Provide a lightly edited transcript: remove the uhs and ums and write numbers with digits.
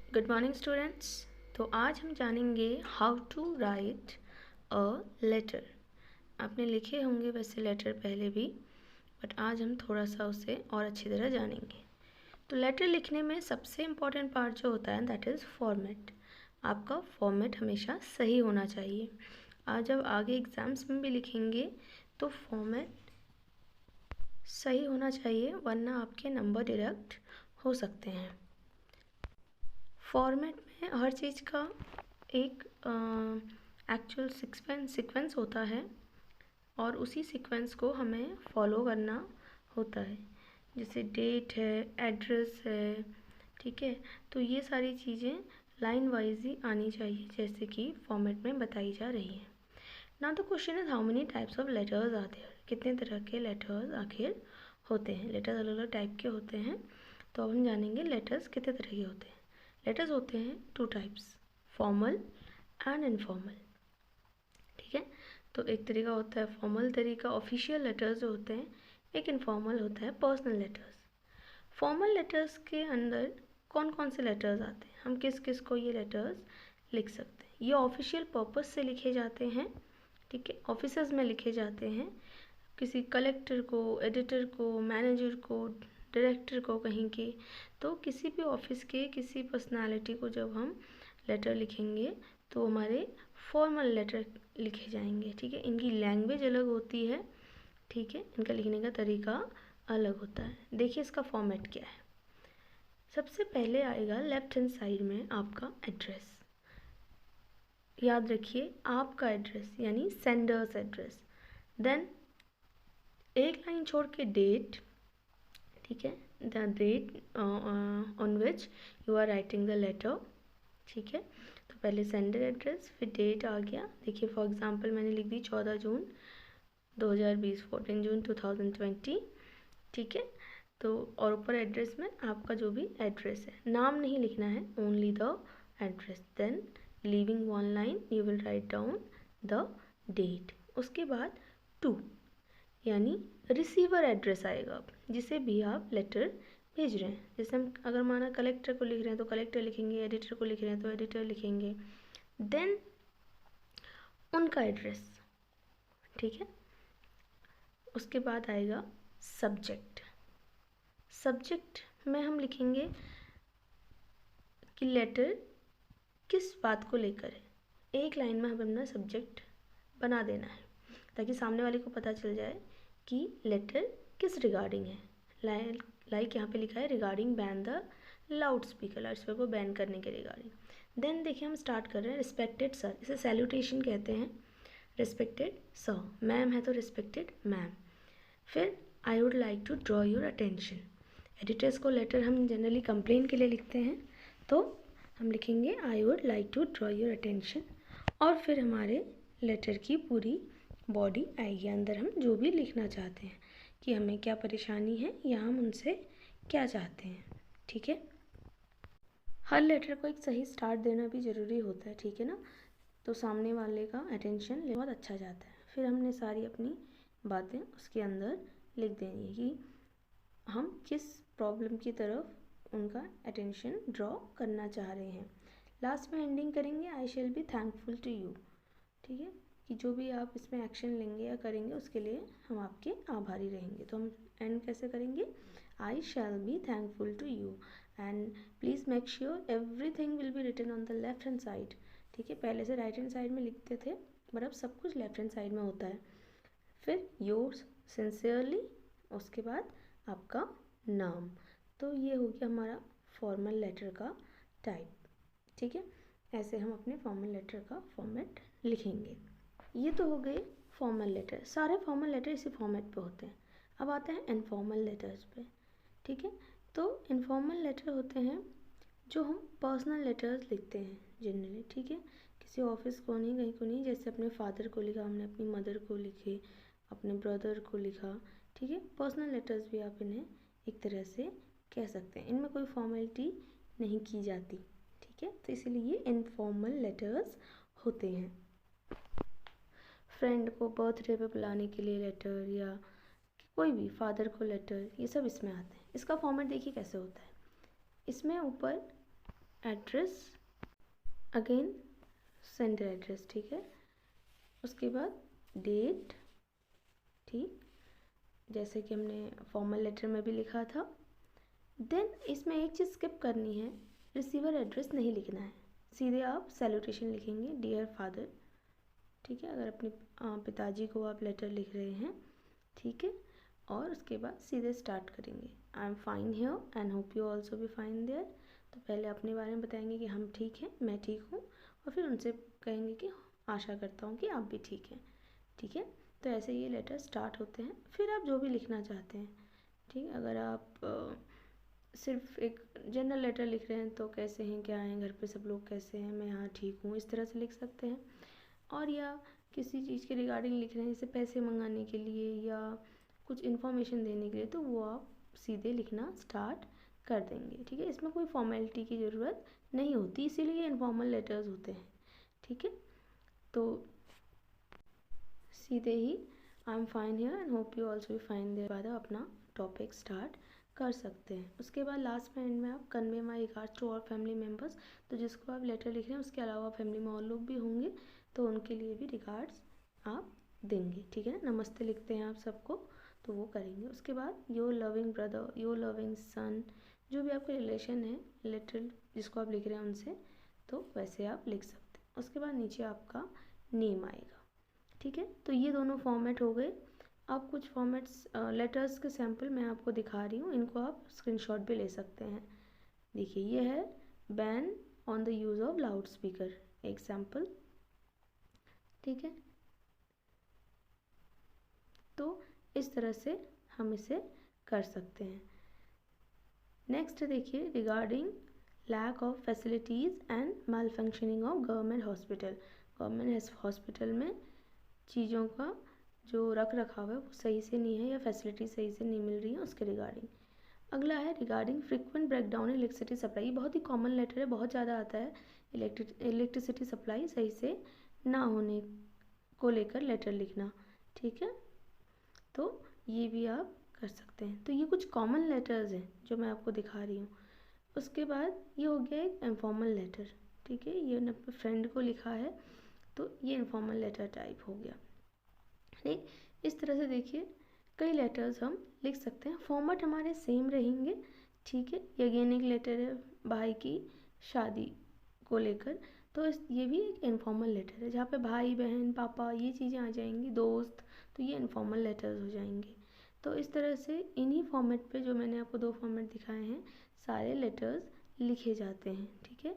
Good morning students. तो आज हम जानेंगे how to write a letter. आपने लिखे होंगे वैसे लेटर पहले भी, बट आज हम थोड़ा सा उसे और अच्छी तरह जानेंगे। तो लेटर लिखने में सबसे इम्पॉर्टेंट पार्ट जो होता है दैट इज़ फॉर्मेट। आपका फॉर्मेट हमेशा सही होना चाहिए। आज जब आगे एग्ज़ाम्स में भी लिखेंगे तो फॉर्मेट सही होना चाहिए, वरना आपके नंबर डिडक्ट हो सकते हैं। फॉर्मेट में हर चीज़ का एक एक्चुअल सीक्वेंस होता है और उसी सीक्वेंस को हमें फॉलो करना होता है। जैसे डेट है, एड्रेस है, ठीक है। तो ये सारी चीज़ें लाइन वाइज ही आनी चाहिए, जैसे कि फॉर्मेट में बताई जा रही है। Now the question is how many types of letters are there. कितने तरह के लेटर्स आखिर होते हैं। लेटर्स अलग अलग टाइप के होते हैं, तो अब हम जानेंगे लेटर्स कितने तरह के होते हैं। लेटर्स होते हैं two types, formal and informal, ठीक है। तो एक तरीका होता है फॉर्मल तरीका, ऑफिशियल लेटर्स जो होते हैं। एक इनफॉर्मल होता है पर्सनल लेटर्स। फॉर्मल लेटर्स के अंदर कौन कौन से लेटर्स आते हैं, हम किस किस को ये लेटर्स लिख सकते हैं। ये ऑफिशियल पर्पस से लिखे जाते हैं, ठीक है। ऑफिसेज में लिखे जाते हैं, किसी कलेक्टर को, एडिटर को, मैनेजर को, डायरेक्टर को कहीं के। तो किसी भी ऑफिस के किसी पर्सनालिटी को जब हम लेटर लिखेंगे तो हमारे फॉर्मल लेटर लिखे जाएंगे, ठीक है। इनकी लैंग्वेज अलग होती है, ठीक है। इनका लिखने का तरीका अलग होता है। देखिए इसका फॉर्मेट क्या है। सबसे पहले आएगा लेफ्ट हैंड साइड में आपका एड्रेस। याद रखिए आपका एड्रेस यानी सेंडर्स एड्रेस। देन एक लाइन छोड़ के डेट, ठीक है। The date on which you are writing the letter, ठीक है। तो पहले सेंडर एड्रेस, फिर डेट आ गया। देखिए फॉर एग्जांपल मैंने लिख दी 14 जून 2020, 14 जून 2020, ठीक है। तो और ऊपर एड्रेस में आपका जो भी एड्रेस है, नाम नहीं लिखना है, only the address. Then leaving one line you will write down the date. उसके बाद टू यानी रिसीवर एड्रेस आएगा, अब जिसे भी आप लेटर भेज रहे हैं। जैसे हम अगर माना कलेक्टर को लिख रहे हैं तो कलेक्टर लिखेंगे, एडिटर को लिख रहे हैं तो एडिटर लिखेंगे। देन उनका एड्रेस, ठीक है। उसके बाद आएगा सब्जेक्ट। सब्जेक्ट में हम लिखेंगे कि लेटर किस बात को लेकर है। एक लाइन में हमें अपना सब्जेक्ट बना देना है ताकि सामने वाले को पता चल जाए कि लेटर किस रिगार्डिंग है। लाइक यहाँ पे लिखा है regarding ban the loud speaker को बैन करने के रिगार्डिंग। देन देखिए हम स्टार्ट कर रहे हैं रिस्पेक्टेड सर, इसे सैल्यूटेशन कहते हैं। रिस्पेक्टेड सर, मैम है तो रिस्पेक्टेड मैम। फिर I would like to draw your attention. Editor's को लेटर हम जनरली कंप्लेन के लिए लिखते हैं, तो हम लिखेंगे I would like to draw your attention. और फिर हमारे लेटर की पूरी बॉडी आएगी, अंदर हम जो भी लिखना चाहते हैं कि हमें क्या परेशानी है या हम उनसे क्या चाहते हैं, ठीक है। हर लेटर को एक सही स्टार्ट देना भी ज़रूरी होता है, ठीक है ना। तो सामने वाले का अटेंशन बहुत अच्छा जाता है। फिर हमने सारी अपनी बातें उसके अंदर लिख देनी है कि हम किस प्रॉब्लम की तरफ उनका अटेंशन ड्रॉ करना चाह रहे हैं। लास्ट में एंडिंग करेंगे I shall be thankful to you, ठीक है। कि जो भी आप इसमें एक्शन लेंगे या करेंगे उसके लिए हम आपके आभारी रहेंगे। तो हम एंड कैसे करेंगे, I shall be thankful to you and please make sure everything will be written on the left hand side, ठीक है। पहले से राइट हैंड साइड में लिखते थे, बट अब सब कुछ लेफ्ट हैंड साइड में होता है। फिर योर्स सिंसियरली, उसके बाद आपका नाम। तो ये हो गया हमारा फॉर्मल लेटर का टाइप, ठीक है। ऐसे हम अपने फॉर्मल लेटर का फॉर्मेट लिखेंगे। ये तो हो गए फॉर्मल लेटर। सारे फॉर्मल लेटर इसी फॉर्मेट पे होते हैं। अब आते हैं इनफॉर्मल लेटर्स पे, ठीक है। तो इनफॉर्मल लेटर होते हैं जो हम पर्सनल लेटर्स लिखते हैं जनरली, ठीक है। किसी ऑफिस को नहीं, कहीं को नहीं। जैसे अपने फादर को लिखा हमने, अपनी मदर को लिखे, अपने ब्रदर को लिखा, ठीक है। पर्सनल लेटर्स भी आप इन्हें एक तरह से कह सकते हैं। इनमें कोई फॉर्मेलिटी नहीं की जाती, ठीक है। तो इसीलिए ये इनफॉर्मल लेटर्स होते हैं। फ्रेंड को बर्थडे पे बुलाने के लिए लेटर, या कोई भी फादर को लेटर, ये सब इसमें आते हैं। इसका फॉर्मेट देखिए कैसे होता है। इसमें ऊपर एड्रेस, अगेन सेंडर एड्रेस, ठीक है। उसके बाद डेट, ठीक, जैसे कि हमने फॉर्मल लेटर में भी लिखा था। देन इसमें एक चीज़ स्किप करनी है, रिसीवर एड्रेस नहीं लिखना है, सीधे आप सैल्यूटेशन लिखेंगे, डियर फादर, ठीक है, अगर अपने पिताजी को आप लेटर लिख रहे हैं, ठीक है। और उसके बाद सीधे स्टार्ट करेंगे, I am fine here and hope you also be fine there. तो पहले अपने बारे में बताएंगे कि हम ठीक हैं, मैं ठीक हूँ, और फिर उनसे कहेंगे कि आशा करता हूँ कि आप भी ठीक हैं, ठीक है। तो ऐसे ये लेटर स्टार्ट होते हैं। फिर आप जो भी लिखना चाहते हैं, ठीक है, अगर आप सिर्फ एक जनरल लेटर लिख रहे हैं तो कैसे हैं, क्या हैं, घर पे सब लोग कैसे हैं, मैं यहाँ ठीक हूँ, इस तरह से लिख सकते हैं। और या किसी चीज़ के रिगार्डिंग लिख रहे हैं, जैसे पैसे मंगाने के लिए या कुछ इन्फॉर्मेशन देने के लिए, तो वो आप सीधे लिखना स्टार्ट कर देंगे, ठीक है। इसमें कोई फॉर्मेलिटी की ज़रूरत नहीं होती, इसीलिए इनफॉर्मल लेटर्स होते हैं, ठीक है। तो सीधे ही I am fine here and hope you also be fine there बाद अपना टॉपिक स्टार्ट कर सकते हैं। उसके बाद लास्ट में एंड में आप convey my regards to all family members, तो जिसको आप लेटर लिख रहे हैं उसके अलावा फैमिली में और लोग भी होंगे, तो उनके लिए भी रिगार्ड्स आप देंगे, ठीक है ना, नमस्ते लिखते हैं आप सबको, तो वो करेंगे। उसके बाद your loving brother, your loving son, जो भी आपका रिलेशन है लेटर जिसको आप लिख रहे हैं उनसे, तो वैसे आप लिख सकते हैं। उसके बाद नीचे आपका नेम आएगा, ठीक है। तो ये दोनों फॉर्मेट हो गए। अब कुछ फॉर्मेट्स लेटर्स के सैम्पल मैं आपको दिखा रही हूँ, इनको आप स्क्रीनशॉट भी ले सकते हैं। देखिए ये है ban on the use of loud speaker, एक सैम्पल, ठीक है। तो इस तरह से हम इसे कर सकते हैं। नेक्स्ट देखिए regarding lack of facilities and malfunctioning of government hospital, government hospital में चीज़ों का जो रख रखाव है वो सही से नहीं है या फैसिलिटी सही से नहीं मिल रही है, उसके रिगार्डिंग। अगला है regarding frequent breakdown in electricity supply, ये बहुत ही कॉमन लेटर है, बहुत ज़्यादा आता है, इलेक्ट्रिसिटी सप्लाई सही से ना होने को लेकर लेटर लिखना, ठीक है। तो ये भी आप कर सकते हैं। तो ये कुछ कॉमन लेटर्स हैं जो मैं आपको दिखा रही हूँ। उसके बाद ये हो गया एक इनफॉर्मल लेटर, ठीक है, ये मैंने अपने फ्रेंड को लिखा है, तो ये इनफॉर्मल लेटर टाइप हो गया, ठीक। इस तरह से देखिए कई लेटर्स हम लिख सकते हैं, फॉर्मेट हमारे सेम रहेंगे, ठीक है। ये अगेन एक लेटर है भाई की शादी को लेकर, तो ये भी एक इनफॉर्मल लेटर है जहाँ पे भाई बहन पापा ये चीज़ें आ जाएंगी, दोस्त, तो ये इनफॉर्मल लेटर्स हो जाएंगे। तो इस तरह से इन्हीं फॉर्मेट पे जो मैंने आपको दो फॉर्मेट दिखाए हैं सारे लेटर्स लिखे जाते हैं, ठीक है।